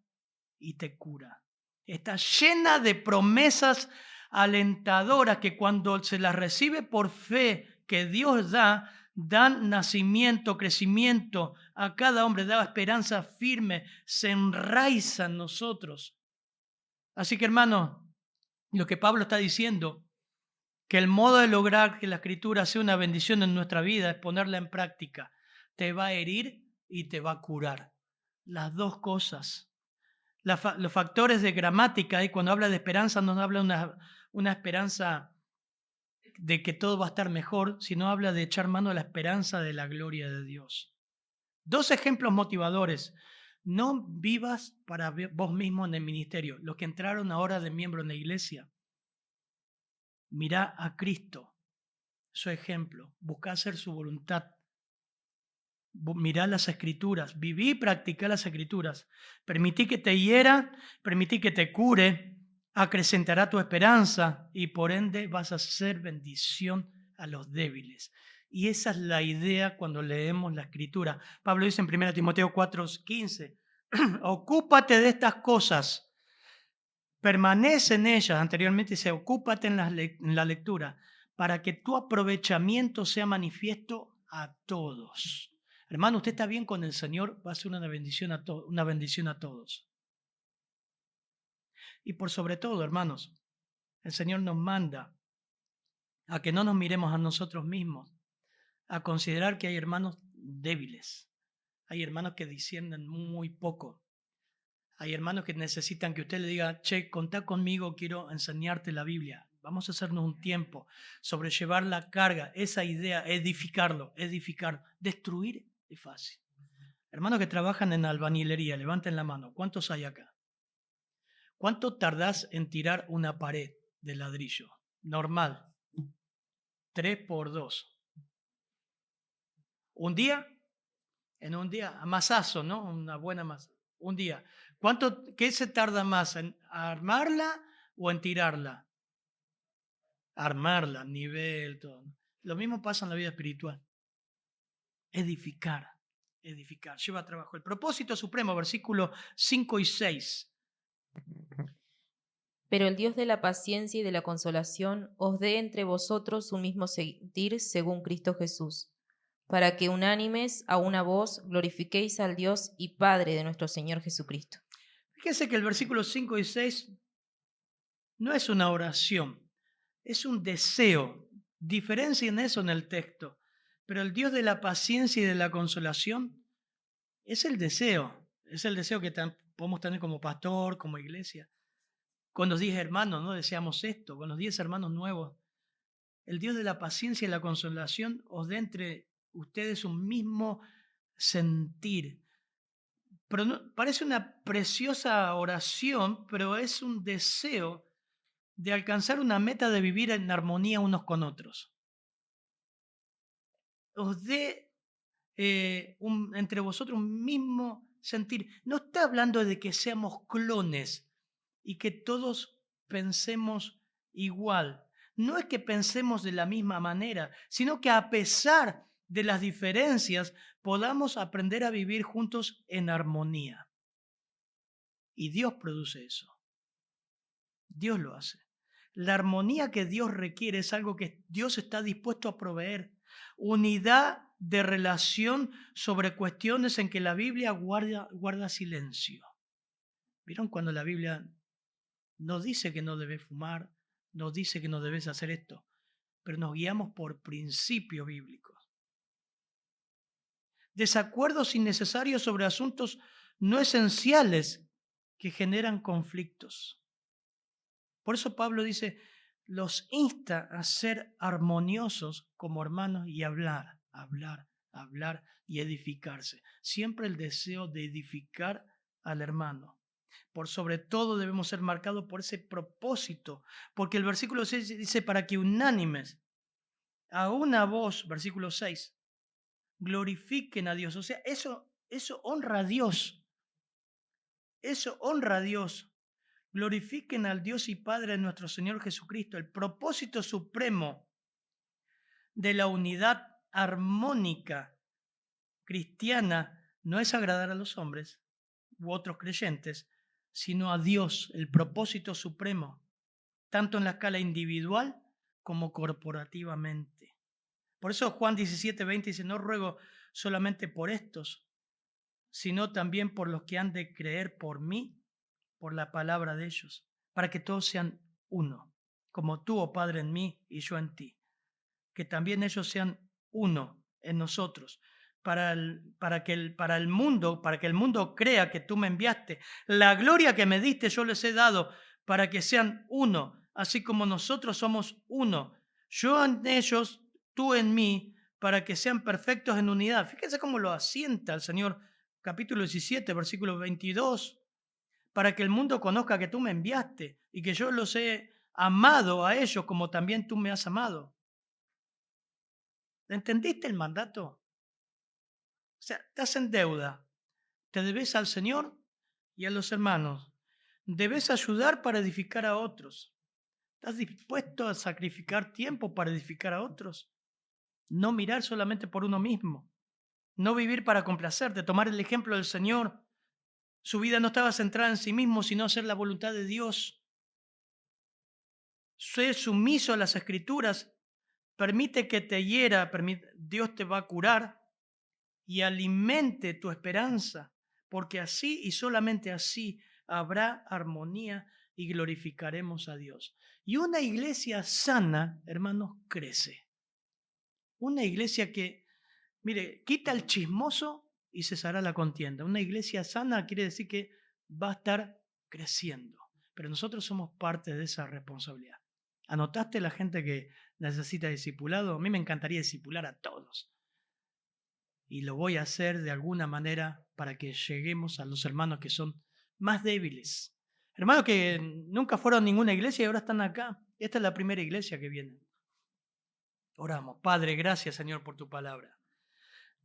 y te cura. Está llena de promesas alentadoras que cuando se las recibe por fe que Dios da, dan nacimiento, crecimiento a cada hombre, da esperanza firme, se enraiza en nosotros. Así que, hermano, lo que Pablo está diciendo, que el modo de lograr que la Escritura sea una bendición en nuestra vida es ponerla en práctica. Te va a herir y te va a curar. Las dos cosas. Los factores de gramática, y cuando habla de esperanza, no habla una esperanza de que todo va a estar mejor, sino habla de echar mano a la esperanza de la gloria de Dios. Dos ejemplos motivadores. No vivas para vos mismo en el ministerio. Los que entraron ahora de miembro en la iglesia, mirá a Cristo, su ejemplo, buscá hacer su voluntad. Mirá las Escrituras, viví y practicá las Escrituras. Permití que te hiera, permití que te cure, acrecentará tu esperanza y por ende vas a ser bendición a los débiles. Y esa es la idea cuando leemos la Escritura. Pablo dice en 1 Timoteo 4:15, ocúpate de estas cosas, permanece en ellas. Anteriormente dice, ocúpate en la lectura, para que tu aprovechamiento sea manifiesto a todos. Hermano, usted está bien con el Señor, va a ser una bendición una bendición a todos. Y por sobre todo, hermanos, el Señor nos manda a que no nos miremos a nosotros mismos, a considerar que hay hermanos débiles, hay hermanos que disciernen muy poco, hay hermanos que necesitan que usted le diga, che, contá conmigo, quiero enseñarte la Biblia, vamos a hacernos un tiempo, sobrellevar la carga, esa idea, edificar, destruir es fácil. Hermanos que trabajan en albañilería, levanten la mano, ¿cuántos hay acá? ¿Cuánto tardás en tirar una pared de ladrillo? Normal, 3 por 2. ¿Un día? En un día, a masazo, ¿no? Una buena masa. Un día. ¿Qué se tarda más? ¿En armarla o en tirarla? Armarla, nivel, todo. Lo mismo pasa en la vida espiritual. Edificar, lleva trabajo. El propósito supremo, versículos 5 y 6. Pero el Dios de la paciencia y de la consolación os dé entre vosotros un mismo sentir según Cristo Jesús, para que unánimes a una voz glorifiquéis al Dios y Padre de nuestro Señor Jesucristo. Fíjense que el versículo 5 y 6 no es una oración, es un deseo. Diferencien eso en el texto. Pero el Dios de la paciencia y de la consolación es el deseo que podemos tener como pastor, como iglesia. Con los 10 hermanos, ¿no? Deseamos esto, con los 10 hermanos nuevos. El Dios de la paciencia y la consolación os dé entre ustedes un mismo sentir. Pero parece una preciosa oración, pero es un deseo de alcanzar una meta de vivir en armonía unos con otros. Os dé entre vosotros un mismo sentir. No está hablando de que seamos clones y que todos pensemos igual. No es que pensemos de la misma manera, sino que a pesar de las diferencias podamos aprender a vivir juntos en armonía. Y Dios produce eso. Dios lo hace. La armonía que Dios requiere es algo que Dios está dispuesto a proveer. Unidad de relación sobre cuestiones en que la Biblia guarda silencio. ¿Vieron cuando la Biblia nos dice que no debes fumar, nos dice que no debes hacer esto, pero nos guiamos por principios bíblicos? Desacuerdos innecesarios sobre asuntos no esenciales que generan conflictos. Por eso Pablo dice, los insta a ser armoniosos como hermanos y hablar y edificarse. Siempre el deseo de edificar al hermano. Por sobre todo debemos ser marcados por ese propósito, porque el versículo 6 dice, para que unánimes, a una voz, versículo 6, glorifiquen a Dios. O sea, eso honra a Dios. Eso honra a Dios. Glorifiquen al Dios y Padre de nuestro Señor Jesucristo. El propósito supremo de la unidad armónica cristiana no es agradar a los hombres u otros creyentes, sino a Dios, el propósito supremo, tanto en la escala individual como corporativamente. Por eso Juan 17:20 dice, no ruego solamente por estos, sino también por los que han de creer por mí, por la palabra de ellos, para que todos sean uno, como tú, oh Padre, en mí y yo en ti. Que también ellos sean uno en nosotros, para que el mundo crea que tú me enviaste. La gloria que me diste yo les he dado para que sean uno, así como nosotros somos uno. Yo en ellos, tú en mí, para que sean perfectos en unidad. Fíjense cómo lo asienta el Señor, capítulo 17, versículo 22. Para que el mundo conozca que tú me enviaste y que yo los he amado a ellos como también tú me has amado. ¿Entendiste el mandato? O sea, estás en deuda. Te debes al Señor y a los hermanos. Debes ayudar para edificar a otros. ¿Estás dispuesto a sacrificar tiempo para edificar a otros? No mirar solamente por uno mismo. No vivir para complacerte, tomar el ejemplo del Señor. Su vida no estaba centrada en sí mismo, sino hacer la voluntad de Dios. Sé sumiso a las Escrituras. Permite que te hiera, Dios te va a curar y alimente tu esperanza, porque así y solamente así habrá armonía y glorificaremos a Dios. Y una iglesia sana, hermanos, crece. Una iglesia que, mire, quita el chismoso y cesará la contienda. Una iglesia sana quiere decir que va a estar creciendo, pero nosotros somos parte de esa responsabilidad. ¿Anotaste la gente que necesita discipulado? A mí me encantaría discipular a todos. Y lo voy a hacer de alguna manera para que lleguemos a los hermanos que son más débiles. Hermanos que nunca fueron a ninguna iglesia y ahora están acá. Esta es la primera iglesia que vienen. Oramos. Padre, gracias, Señor, por tu palabra.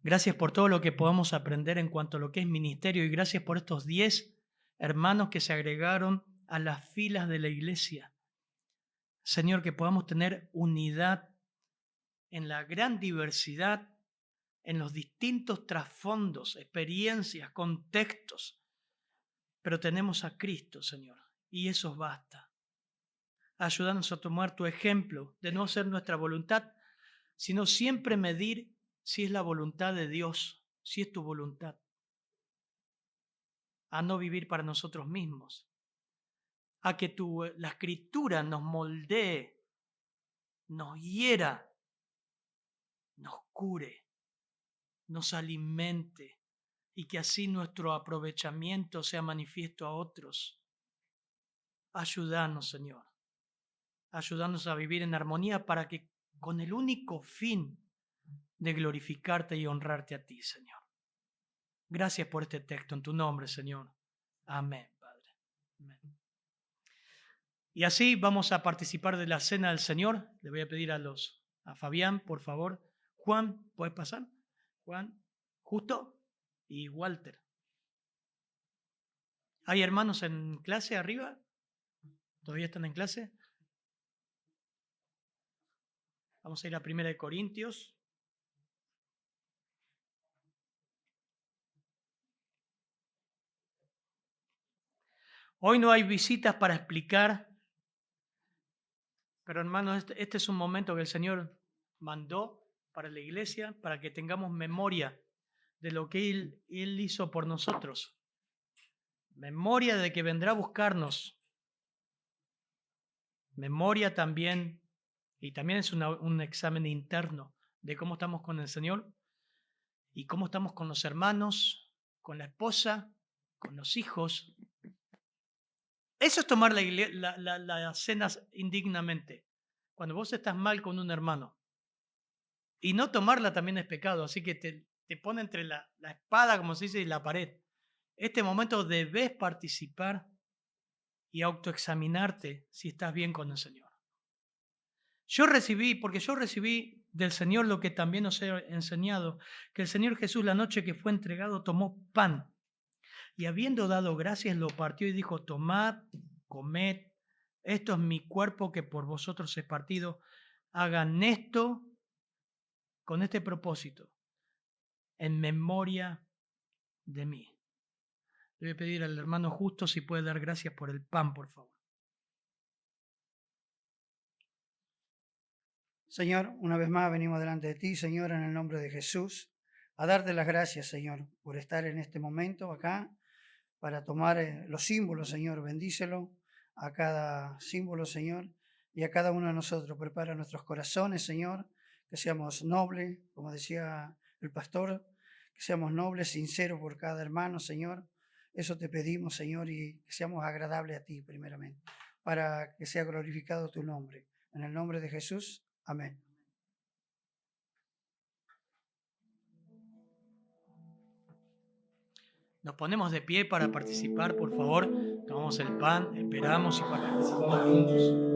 Gracias por todo lo que podamos aprender en cuanto a lo que es ministerio y gracias por estos 10 hermanos que se agregaron a las filas de la iglesia. Señor, que podamos tener unidad en la gran diversidad, en los distintos trasfondos, experiencias, contextos. Pero tenemos a Cristo, Señor, y eso basta. Ayúdanos a tomar tu ejemplo de no hacer nuestra voluntad, sino siempre medir si es la voluntad de Dios, si es tu voluntad. A no vivir para nosotros mismos. A que la Escritura nos moldee, nos hiera, nos cure, nos alimente y que así nuestro aprovechamiento sea manifiesto a otros. Ayúdanos, Señor. Ayúdanos a vivir en armonía para que con el único fin de glorificarte y honrarte a ti, Señor. Gracias por este texto en tu nombre, Señor. Amén, Padre. Amén. Y así vamos a participar de la cena del Señor. Le voy a pedir a Fabián, por favor. Juan, ¿puedes pasar? Juan, Justo y Walter. ¿Hay hermanos en clase arriba? ¿Todavía están en clase? Vamos a ir a 1 Corintios. Hoy no hay visitas para explicar, pero hermanos, este es un momento que el Señor mandó para la iglesia, para que tengamos memoria de lo que Él hizo por nosotros. Memoria de que vendrá a buscarnos. Memoria también, y también es un examen interno de cómo estamos con el Señor y cómo estamos con los hermanos, con la esposa, con los hijos. Eso es tomar las cenas indignamente. Cuando vos estás mal con un hermano. Y no tomarla también es pecado, así que te pone entre la espada, como se dice, y la pared. Este momento debes participar y autoexaminarte si estás bien con el Señor. Porque yo recibí del Señor lo que también os he enseñado, que el Señor Jesús la noche que fue entregado tomó pan y habiendo dado gracias lo partió y dijo, tomad, comed, esto es mi cuerpo que por vosotros es partido, hagan esto con este propósito, en memoria de mí. Le voy a pedir al hermano Justo si puede dar gracias por el pan, por favor. Señor, una vez más venimos delante de ti, Señor, en el nombre de Jesús, a darte las gracias, Señor, por estar en este momento acá, para tomar los símbolos, Señor. Bendícelo a cada símbolo, Señor, y a cada uno de nosotros. Prepara nuestros corazones, Señor, que seamos nobles, como decía el pastor, que seamos nobles, sinceros por cada hermano, Señor. Eso te pedimos, Señor, y que seamos agradables a ti, primeramente, para que sea glorificado tu nombre. En el nombre de Jesús. Amén. Nos ponemos de pie para participar, por favor. Tomamos el pan, esperamos y participamos juntos.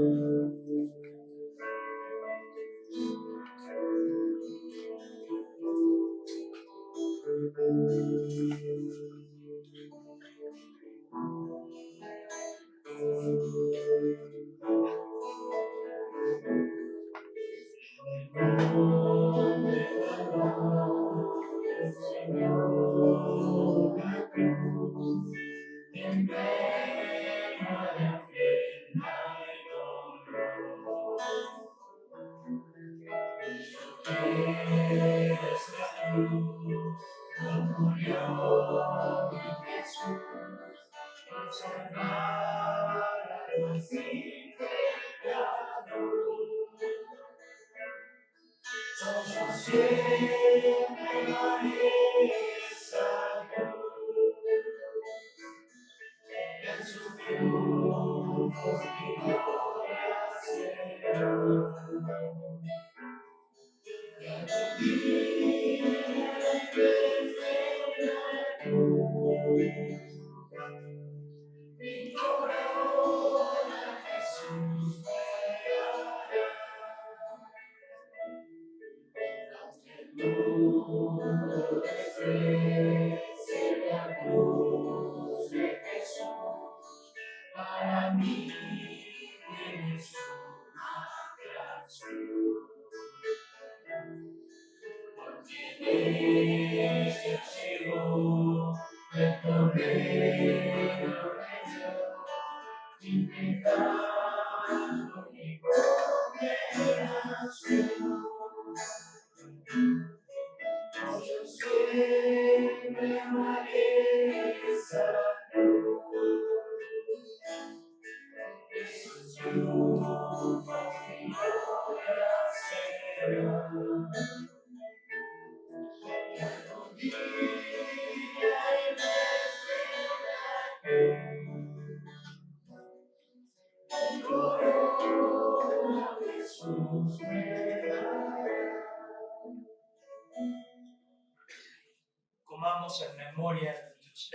Comamos en memoria de Dios.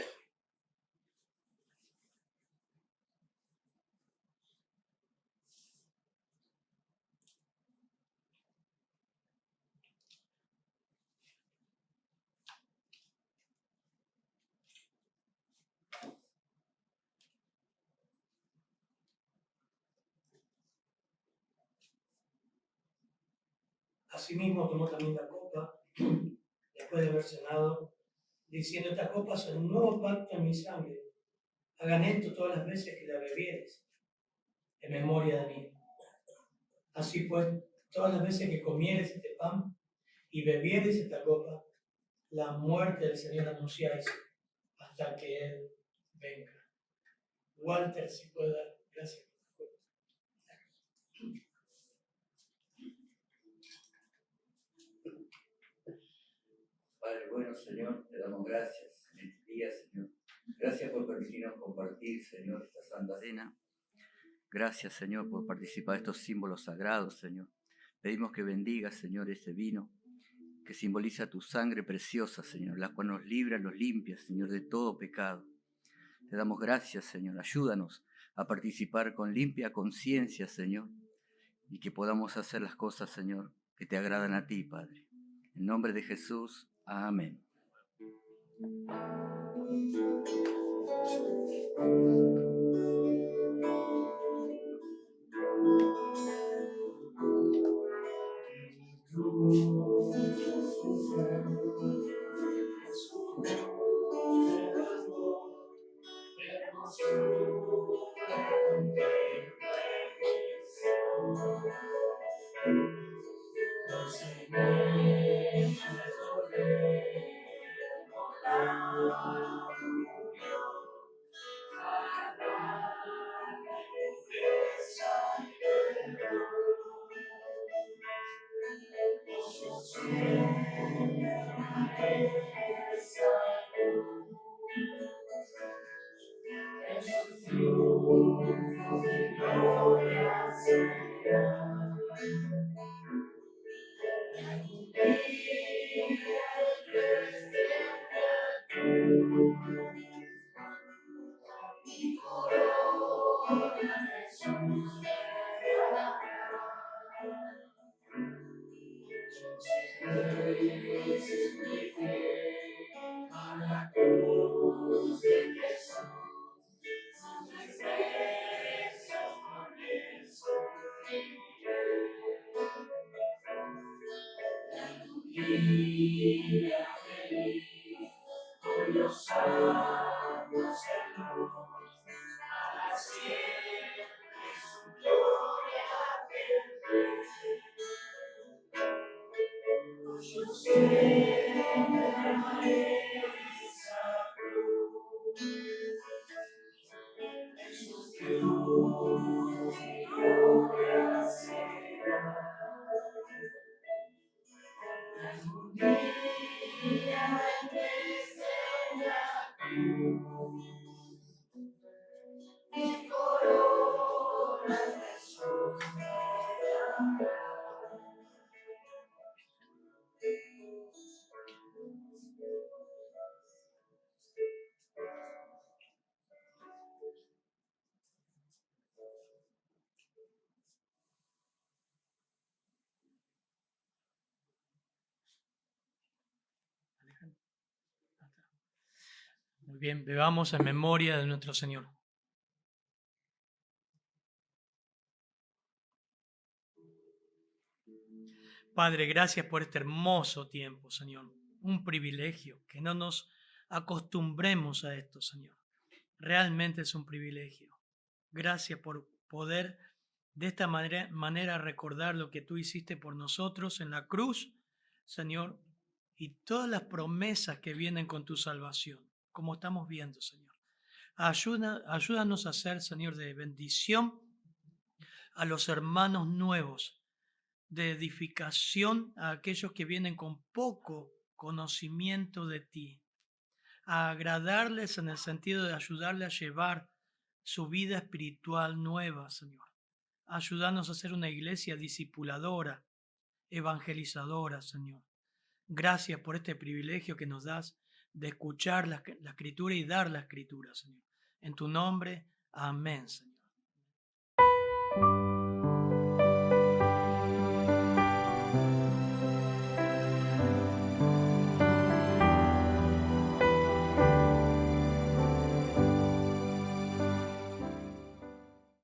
Asimismo tomó también la copa, después de haber cenado, diciendo: esta copa es un nuevo pacto en mi sangre. Hagan esto todas las veces que la bebieres, en memoria de mí. Así pues, todas las veces que comieres este pan y bebieres esta copa, la muerte del Señor anunciáis hasta que Él venga. Walter, si puede dar, gracias. Padre bueno, Señor, te damos gracias en este día, Señor. Gracias por permitirnos compartir, Señor, esta santa cena. Gracias, Señor, por participar de estos símbolos sagrados, Señor. Pedimos que bendigas, Señor, ese vino que simboliza tu sangre preciosa, Señor, la cual nos libra, nos limpia, Señor, de todo pecado. Te damos gracias, Señor. Ayúdanos a participar con limpia conciencia, Señor, y que podamos hacer las cosas, Señor, que te agradan a ti, Padre. En nombre de Jesús, amén. Muy bien, bebamos en memoria de nuestro Señor. Padre, gracias por este hermoso tiempo, Señor. Un privilegio, que no nos acostumbremos a esto, Señor. Realmente es un privilegio. Gracias por poder de esta manera recordar lo que tú hiciste por nosotros en la cruz, Señor, y todas las promesas que vienen con tu salvación, como estamos viendo, Señor. Ayúdanos a ser, Señor, de bendición a los hermanos nuevos, de edificación a aquellos que vienen con poco conocimiento de ti, a agradarles en el sentido de ayudarles a llevar su vida espiritual nueva, Señor. Ayúdanos a ser una iglesia discipuladora, evangelizadora, Señor. Gracias por este privilegio que nos das de escuchar la Escritura y dar la Escritura, Señor. En tu nombre, amén, Señor.